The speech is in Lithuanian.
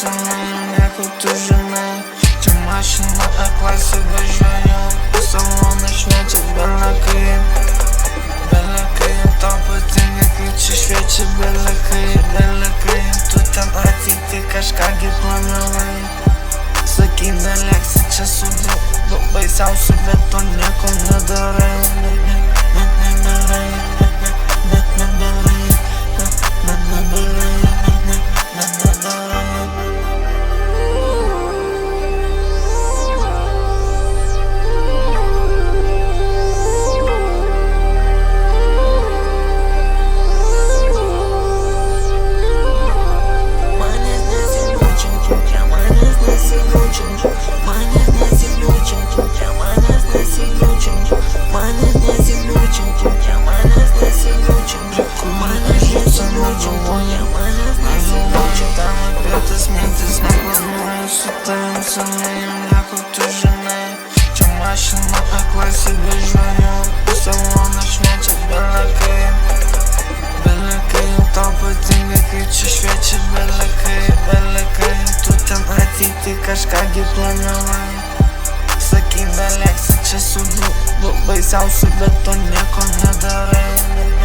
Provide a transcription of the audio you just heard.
seniai, nieko tu žinai. Čia mašina E-klasė važiuoju, saloną šviečia belekai. Belekai, tau patinka, kai čia šviečia belekai. Tu ten ateiti kažką gi planavai. Sakai, nelėksi čia su baisiausiu, bet to nieko nedarai. Su tavim seniai, nieko tu žinai. Čia mašina E-klasė važiuoju, saloną šviečia belekai. Belekai, tau patinka, kai čia šviečia belekai. Tu ten ateiti kažką gi planavai. Sakai, nelėksi čia su baisiausiu, bet to nieko nedarai.